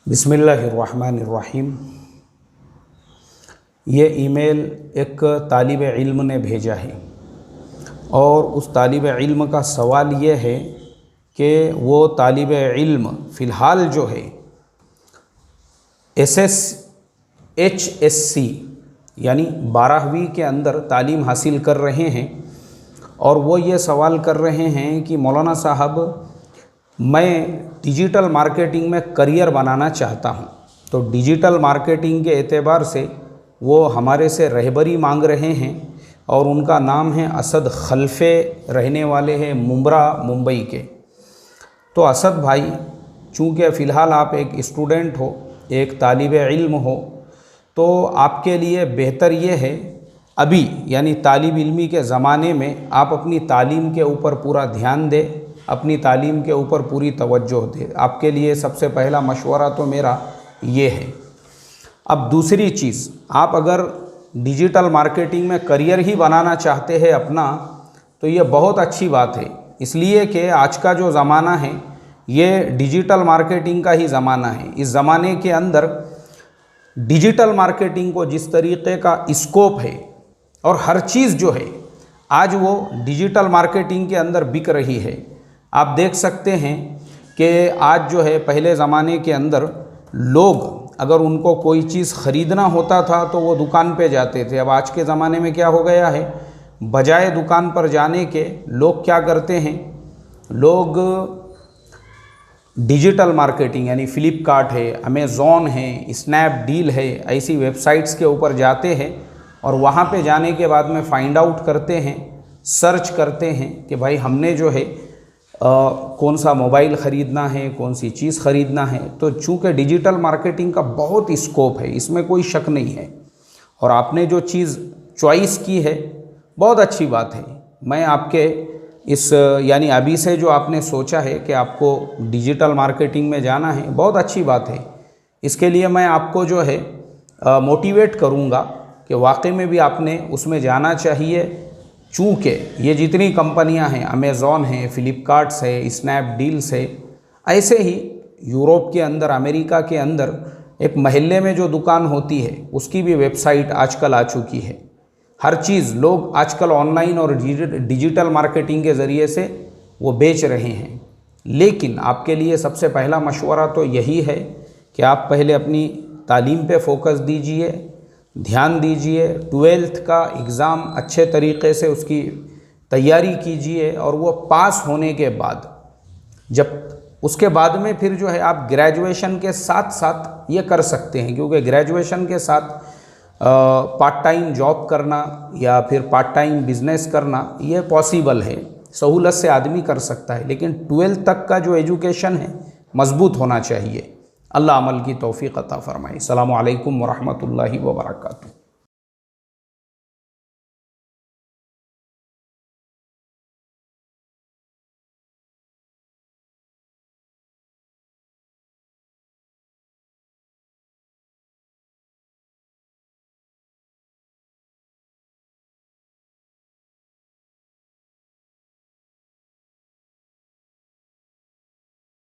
बिस्मिल्लाहिर्रहमानिर्रहीम। ये ईमेल एक तालिब इल्म ने भेजा है और उस तालिब इल्म का सवाल ये है कि वो तालिब इल्म फ़िलहाल जो है HSC यानी 12वीं के अंदर तालीम हासिल कर रहे हैं और वो ये सवाल कर रहे हैं कि मौलाना साहब मैं डिजिटल मार्केटिंग में करियर बनाना चाहता हूँ। तो डिजिटल मार्केटिंग के एतबार से वो हमारे से रहबरी मांग रहे हैं और उनका नाम है असद खलफे, रहने वाले हैं मुंब्रा, मुंबई के। तो असद भाई, चूँकि फ़िलहाल आप एक स्टूडेंट हो, एक तालिब इल्म हो, तो आपके लिए बेहतर ये है अभी यानी तालिब इल्मी के ज़माने में आप अपनी तालीम के ऊपर पूरा ध्यान दें, अपनी तालीम के ऊपर पूरी तवज्जो दे। आपके लिए सबसे पहला मशवरा तो मेरा ये है। अब दूसरी चीज़, आप अगर डिजिटल मार्केटिंग में करियर ही बनाना चाहते हैं अपना, तो ये बहुत अच्छी बात है, इसलिए कि आज का जो ज़माना है ये डिजिटल मार्केटिंग का ही ज़माना है। इस ज़माने के अंदर डिजिटल मार्केटिंग को जिस तरीक़े का स्कोप है और हर चीज़ जो है आज वो डिजिटल मार्केटिंग के अंदर बिक रही है। आप देख सकते हैं कि आज जो है, पहले ज़माने के अंदर लोग अगर उनको कोई चीज़ ख़रीदना होता था तो वो दुकान पे जाते थे। अब आज के ज़माने में क्या हो गया है, बजाय दुकान पर जाने के लोग क्या करते हैं, लोग डिजिटल मार्केटिंग यानी फ़्लिपकार्ट है, अमेज़ॉन है, स्नैपडील है, ऐसी वेबसाइट्स के ऊपर जाते हैं और वहाँ पे जाने के बाद में फ़ाइंड आउट करते हैं, सर्च करते हैं कि भाई हमने जो है कौन सा मोबाइल ख़रीदना है, कौन सी चीज़ ख़रीदना है। तो चूँकि डिजिटल मार्केटिंग का बहुत स्कोप है, इसमें कोई शक नहीं है, और आपने जो चीज़ चॉइस की है बहुत अच्छी बात है। मैं आपके इस यानी अभी से जो आपने सोचा है कि आपको डिजिटल मार्केटिंग में जाना है, बहुत अच्छी बात है। इसके लिए मैं आपको जो है मोटिवेट करूँगा कि वाकई में भी आपने उसमें जाना चाहिए। चूँकि ये जितनी कंपनियां हैं, अमेज़ॉन है, फ़्लिपकार्ट्स है, स्नैपडील्स है, ऐसे ही यूरोप के अंदर, अमेरिका के अंदर एक महल्ले में जो दुकान होती है उसकी भी वेबसाइट आजकल आ चुकी है। हर चीज़ लोग आजकल ऑनलाइन और डिजिटल मार्केटिंग के ज़रिए से वो बेच रहे हैं। लेकिन आपके लिए सबसे पहला मशवरा तो यही है कि आप पहले अपनी तालीम पे फोकस दीजिए, ध्यान दीजिए, 12th का एग्ज़ाम अच्छे तरीक़े से उसकी तैयारी कीजिए और वो पास होने के बाद, जब उसके बाद में फिर जो है आप ग्रेजुएशन के साथ साथ ये कर सकते हैं, क्योंकि ग्रेजुएशन के साथ पार्ट टाइम जॉब करना या फिर पार्ट टाइम बिज़नेस करना ये पॉसिबल है, सहूलत से आदमी कर सकता है। लेकिन 12th तक का जो एजुकेशन है मज़बूत होना चाहिए। अल्लाह अमल की तौफ़ीक़ अता फ़रमाए। अस्सलामु अलैकुम व रहमतुल्लाहि व बरकातुहू।